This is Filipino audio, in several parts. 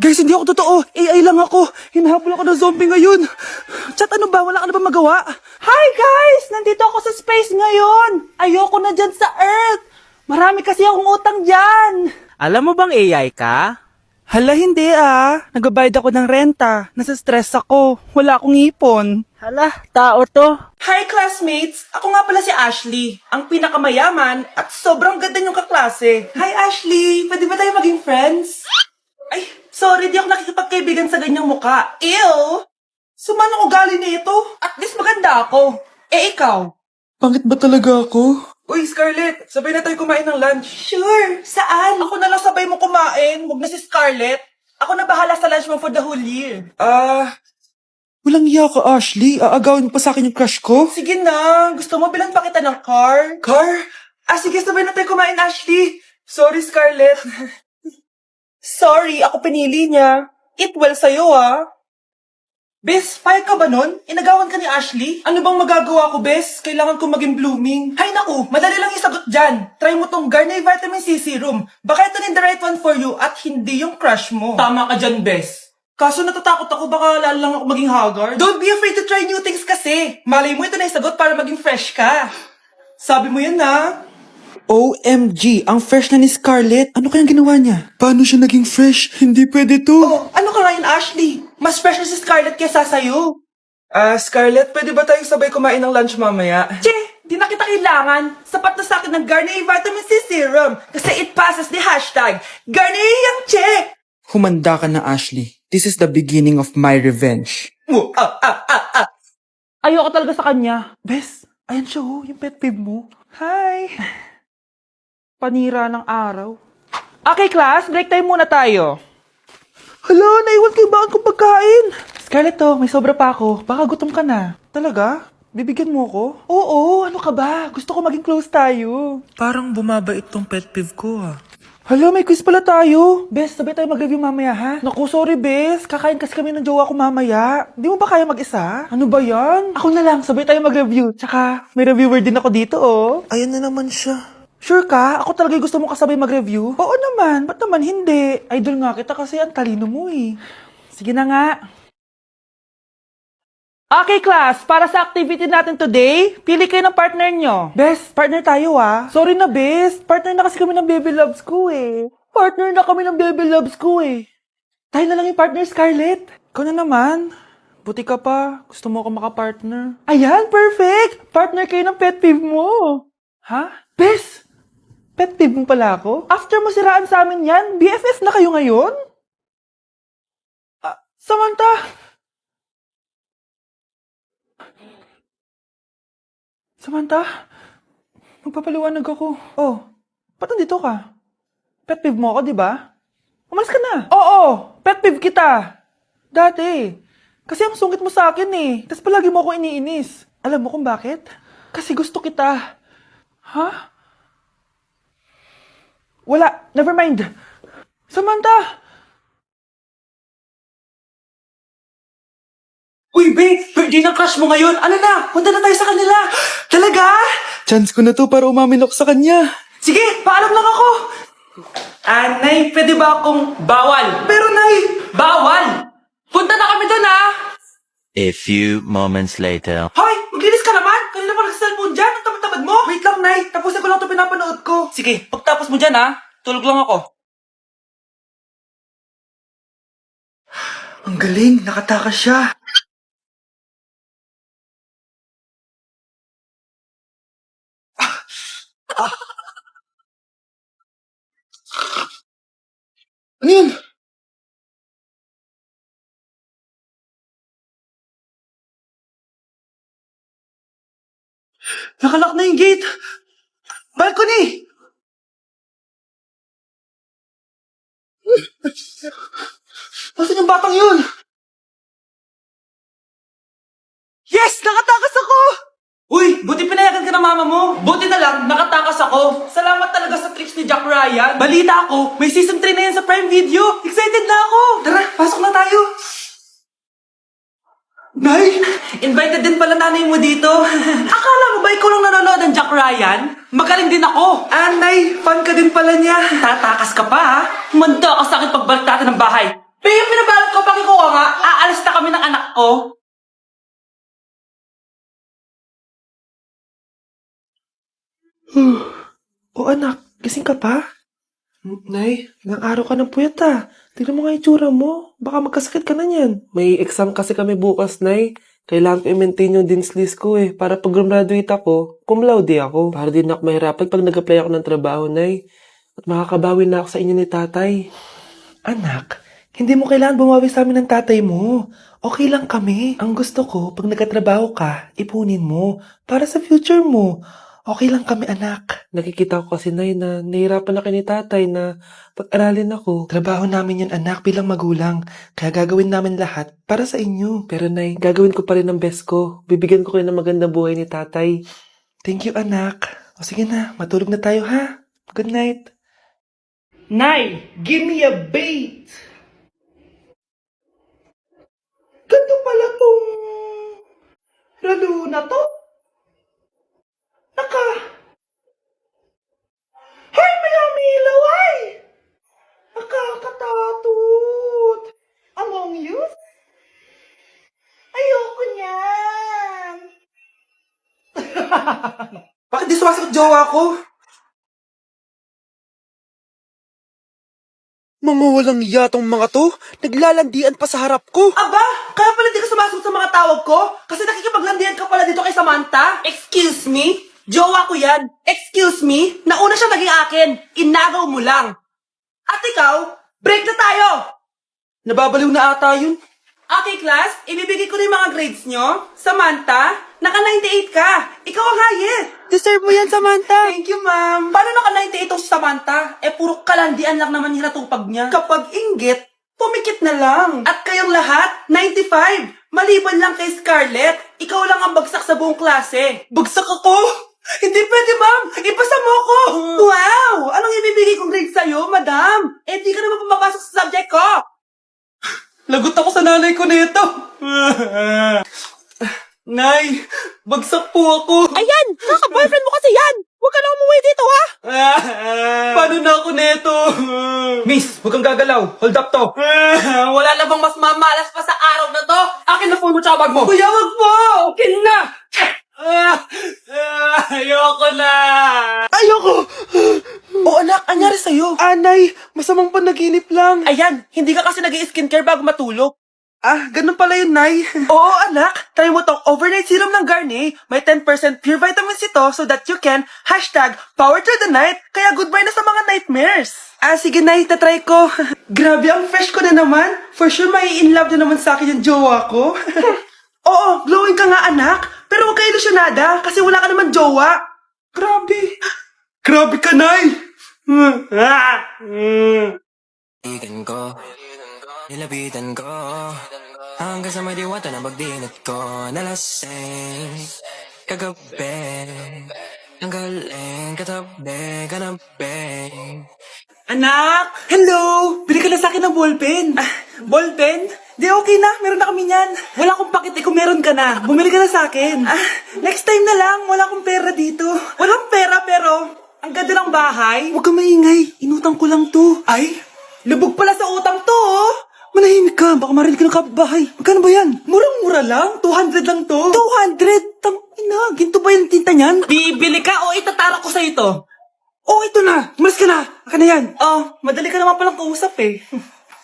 Guys, hindi ako totoo. AI lang ako. Hinahabol ako ng zombie ngayon. Chat, ano ba? Wala ka na ba magawa? Hi guys! Nandito ako sa space ngayon! Ayoko na dyan sa Earth! Marami kasi akong utang dyan! Alam mo bang AI ka? Hala, hindi Nagbabayad ako ng renta. Nasa-stress ako. Wala akong ipon. Hala, tao to. Hi classmates! Ako nga pala si Ashley, ang pinakamayaman at sobrang ganda niyong kaklase. Hi Ashley! Pwede ba tayo maging friends? Ay, sorry, di ako nakikipagkaibigan sa ganyang muka. Ew! Sumanong ugali nito? At least maganda ako. Eh ikaw? Pangit ba talaga ako? Uy, Scarlett, sabay na tayo kumain ng lunch. Sure, saan? Ako na lang sabay mo kumain, huwag na si Scarlett. Ako na bahala sa lunch mo for the whole year. Walang iya ka, Ashley. Aagawin mo pa sa akin yung crush ko? Sige na, gusto mo bilan pa kita ng car? Car? Sige, sabay na tayo kumain, Ashley. Sorry, Scarlett. Sorry, ako pinili niya. Eat well sa'yo, Bes, payag ka ba nun? Inagawan ka ni Ashley? Ano bang magagawa ko, Bes? Kailangan ko maging blooming. Hay naku, madali lang yung sagot dyan. Try mo tong Garnier Vitamin C Serum. Baka ito na the right one for you at hindi yung crush mo. Tama ka dyan, Bes. Kaso natatakot ako, baka lalo lang ako maging haggard. Don't be afraid to try new things kasi. Malay mo ito na yung sagot para maging fresh ka. Sabi mo yan, OMG, ang fresh na ni Scarlett. Ano kayang ginawa niya? Paano siya naging fresh? Hindi pwede to. Oh, ano ka ngayon, Ashley? Mas fresh na si Scarlett kesa sa'yo. Scarlett, pwede ba tayong sabay kumain ng lunch mamaya? Che, di na kita kailangan. Sapat na sa akin ng Garnier Vitamin C Serum. Kasi it passes the hashtag Garnier yang che. Humanda ka na, Ashley. This is the beginning of my revenge. Ayoko talaga sa kanya. Bes, ayan siya yung pet peeve mo. Hi. Panira ng araw. Okay, class, break time muna tayo. Hala, naiwan kayo ba akong pagkain? Scarlett, may sobra pa ako. Baka gutom ka na. Talaga? Bibigyan mo ako? Oo, ano ka ba? Gusto ko maging close tayo. Parang bumabait tong pet peeve ko, Hala, may quiz pala tayo. Bes, sabay tayo mag-review mamaya, ha? Naku, sorry, Bes. Kakain kasi kami ng jowa ko mamaya. Di mo ba kaya mag-isa? Ano ba yan? Ako na lang, sabay tayo mag-review. Tsaka, may reviewer din ako dito, Ayan na naman siya. Sure ka? Ako talaga gusto mo kasabay mag-review? Oo naman, ba't naman hindi? Idol nga kita kasi ang talino mo Sige na nga. Okay class, para sa activity natin today, pili kayo ng partner nyo. Bes, partner tayo Sorry na Bes, partner na kasi kami ng baby loves ko Partner na kami ng baby loves ko Tayo na lang yung partner, Scarlett. Ikaw na naman. Buti ka pa, gusto mo ako makapartner. Ayan, perfect! Partner kayo ng pet peeve mo. Ha? Bes, pet peeve mo pala ako? After mo siraan sa amin yan, BFF na kayo ngayon? Samantha! Samantha, magpapaliwanag ako. Oh, ba't nandito ka? Pet peeve mo ako, di ba? Umalis ka na. Oo, pet peeve kita. Dati. Kasi ang sungit mo sa akin Tapos palagi mo ako iniinis. Alam mo kung bakit? Kasi gusto kita. Ha? Wala, never mind. Samantha! Uy, babe! Birthday ng crush mo ngayon! Ano na? Punta na tayo sa kanila! Talaga? Chance ko na to para umamin ako sa kanya. Sige, paalam lang ako! Nay, pwede ba akong bawal? Pero Nay! Bawal! Punta na kami doon A few moments later. Hoy! Maglinis ka naman! Kanina pa nag-cellphone dyan! Ang tamad-tamad mo! Wait lang, Nay! Tapusin ko lang ito pinapanood ko. Sige, pagtapos mo dyan tulog lang ako. Ang galing, nakatakas siya. Ano yun? Nakalak na yung gate! Balcony! Nasaan yung batang yun? Yes! Nakatakas ako! Uy, buti pinayagan ka ng mama mo. Buti na lang, nakatakas ako. Salamat talaga sa tricks ni Jack Ryan. Balita ako, may season 3 na yan sa Prime Video. Excited na ako. Tara, pasok na tayo. Nay! Invited din pala nanay mo dito. Akala mo ba ikaw lang nanonood ng Jack Ryan? Magaling din ako. Nay, fan ka din pala niya. Tatakas ka pa Manda ka sa akin pagbalik natin ng bahay. Be, yung pinabalot ko, pakikuha nga. Aalis na kami ng anak ko. O anak, gising ka pa? Nay, ilang araw ka ng puyat ah. Tignan mo nga yung tsura mo. Baka magkasakit ka na niyan. May exam kasi kami bukas, Nay. Kailangan ko i-maintain yung dean's list ko eh. Para pag graduate ako, cum laude ako. Para din ako mahirapan pag nag-apply ako ng trabaho, Nay. At makakabawi na ako sa inyo ni tatay. Anak, hindi mo kailangan bumawi sa amin ng tatay mo. Okay lang kami. Ang gusto ko, pag nagkatrabaho ka, ipunin mo. Para sa future mo. Okay lang kami, anak. Nakikita ko kasi, Nay, na nahihirapan na kayo ni tatay na pag-aralin ako. Trabaho namin yun, anak, bilang magulang. Kaya gagawin namin lahat para sa inyo. Pero, Nay, gagawin ko pa rin ang best ko. Bibigyan ko kayo ng magandang buhay ni tatay. Thank you, anak. O sige na, matulog na tayo, ha? Good night. Nay, give me a bait. Ganto pala tong lalo na to. Hay, may umilaw ay! Nakakatatot. Among Us? Ayoko niyan. Bakit di sumasagot jowa ko? Mga walang yatong mga to, naglalandian pa sa harap ko. Aba, kaya pala di ka sumasagot sa mga tawag ko? Kasi nakikipaglandian ka pala dito kay Samantha? Excuse me? Jowa ko yan. Excuse me? Nauna siya naging akin. Inagaw mo lang. At ikaw, break na tayo! Nababaliw na ata yun. Okay, class. Ibibigay ko na yung mga grades nyo. Samantha, naka-98 ka. Ikaw ang highest. Deserve mo yan, Samantha. Thank you, ma'am. Paano naka-98 itong si Samantha? Puro kalandian lang naman yung natupag niya. Kapag inggit, pumikit na lang. At kayong lahat, 95. Maliban lang kay Scarlett, ikaw lang ang bagsak sa buong klase. Bagsak ako? Hindi pwede, ma'am. Ipasa mo ko. Wow! Anong ibibigay kong grade sa'yo, madam? Di ka naman pumapasok sa subject ko. Lagot ako sa nanay ko nito. Nay, bagsak po ako. Ayan! Kaka-boyfriend mo kasi yan! Huwag ka na umuwi dito, ha? Paano na ako neto? Miss, huwag kang gagalaw. Hold up to. Wala na bang mas mamalas pa sa araw na to? Akin na phone mo tsaka bag mo. Kuya, wag po! Akin na! Ayoko na! Ayoko! Anak, anyari sa'yo? Anay, masamang panaginip lang. Ayan, hindi ka kasi nag-i-skincare bago matulog. Ganun pala yun, Nay. Oo, anak. Try mo tong overnight serum ng Garnier. May 10% pure vitamins ito so that you can #power through the night. Kaya goodbye na sa mga nightmares. Sige, Nay. Tatry ko. Grabe, ang fresh ko na naman. For sure, may in love na naman sa akin yung jowa ko. Oo, glowing ka nga, anak. Pero huwag ka ilusyonada kasi wala ka naman jowa. Grabe. Grabe ka, Nay. Ikan ko, nilapitan ko, hanggang sa may diwata na pagdinat ko, nalasing, kagabi, ang galing, katabi, kanabi. Anak! Hello! Bili ka na sa akin ng ballpen. Ballpen? Di okay na, meron na kami niyan. Wala akong pakit kung meron ka na. Bumili ka na sa akin. Next time na lang, wala akong pera dito. Walang pera pero, ang ganda ng bahay. Huwag ka maingay, inutang ko lang to. Ay, lubog pala sa utang to oh. Manahimik ka, baka marinig ka ng kapitbahay. Magkano ba yan? Murang-mura lang, 200 lang to. 200? Tangina, ginto ba yung tinta niyan? Bibili ka o itatara ko sa ito? Oh, ito na! Umalis ka na! Aka na yan! Madali ka naman palang kausap eh.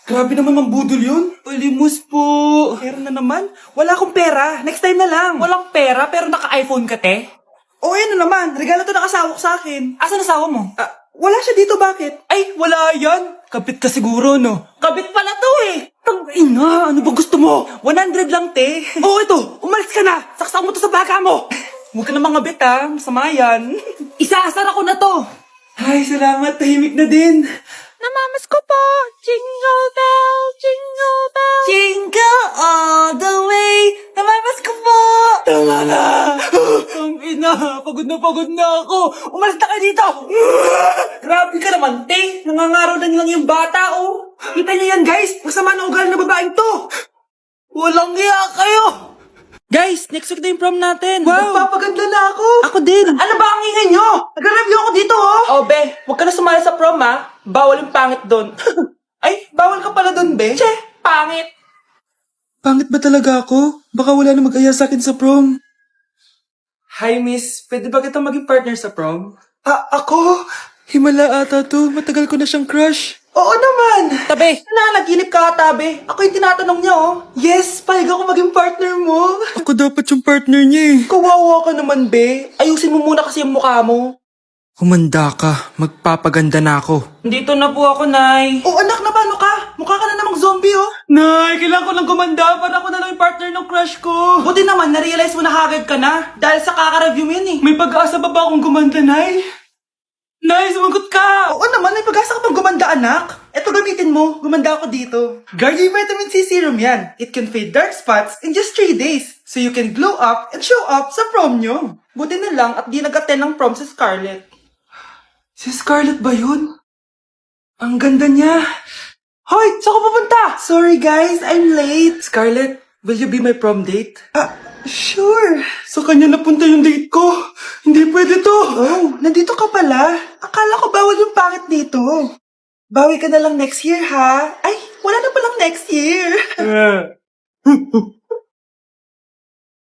Grabe naman mambudol yun. Palimos po. Pera na naman. Wala akong pera. Next time na lang. Walang pera pero naka-iPhone ka, te? Yan na naman. Regalo to nakasawa ko sa akin. Asan asawa mo? Wala siya dito. Bakit? Ay, wala yan. Kabit ka siguro, no? Kabit pala to eh. Tangina, ano ba gusto mo? 100 lang, te. Ito. Umalis ka na. Saksak mo to sa baka mo. Huwag ka na mga bit, ha. Masama yan. Isaasara ko na to. Ay, salamat. Tahimik na din. Namamas ko po! Jingle bell, jingle bell! Jingle all the way. Namamas ko po. Tama na. Ang ina, pagod na ako. Umalis na kayo dito. Grabe ka naman, te. Nangangaraw na nilang yung bata, oh. Kita niyo yan, guys. Masama na ugali na babaeng to. Walang iya kayo. Guys, next week na yung prom natin. Wow! Magpapaganda na ako. Ako din. Ano ba ang ingay nyo? Nag-review ako dito, oh. Be, huwag ka na sumali sa prom, ha. Bawal yung pangit doon. Ay, bawal ka pala doon, be. Che, pangit. Pangit ba talaga ako? Baka wala na mag-aya sa akin sa prom. Hi, miss. Pwede ba kitang maging partner sa prom? Ako? Himala ata to. Matagal ko na siyang crush. Oo naman. Tabi. Nanaginip ka, tabi. Ako yung tinatanong niya, oh. Yes, payag ako maging partner mo. Ako dapat yung partner niya eh. Kawawa ka naman, be. Ayusin mo muna kasi yung mukha mo. Humanda ka. Magpapaganda na ako. Dito na po ako, Nay. Oh, anak, na paano ka? Mukha ka na namang zombie, oh. Nay, kailangan ko lang gumanda para ako na lang yung partner ng crush ko. Buti naman, na-realize mo na haggard ka na. Dahil sa kaka-review mo yun, eh. May pag-asa ba akong gumanda, Nay? Nay, sumagot ka! Oo naman, may pag-asa ka pang gumanda, anak. Eto, gamitin mo. Gumanda ako dito. Garnier Vitamin C Serum yan. It can fade dark spots in just 3 days. So you can glow up and show up sa prom nyo. Buti na lang at di nag-attend ng prom si Scarlett. Si Scarlett ba yun? Ang ganda niya. Hoy! Saan ka pupunta? Sorry guys, I'm late. Scarlett, will you be my prom date? Sure. Sa kanya napunta yung date ko. Hindi pwede to. Oh, nandito ka pala. Akala ko bawal yung pangit dito. Bawi ka na lang next year, ha? Ay, wala na palang next year.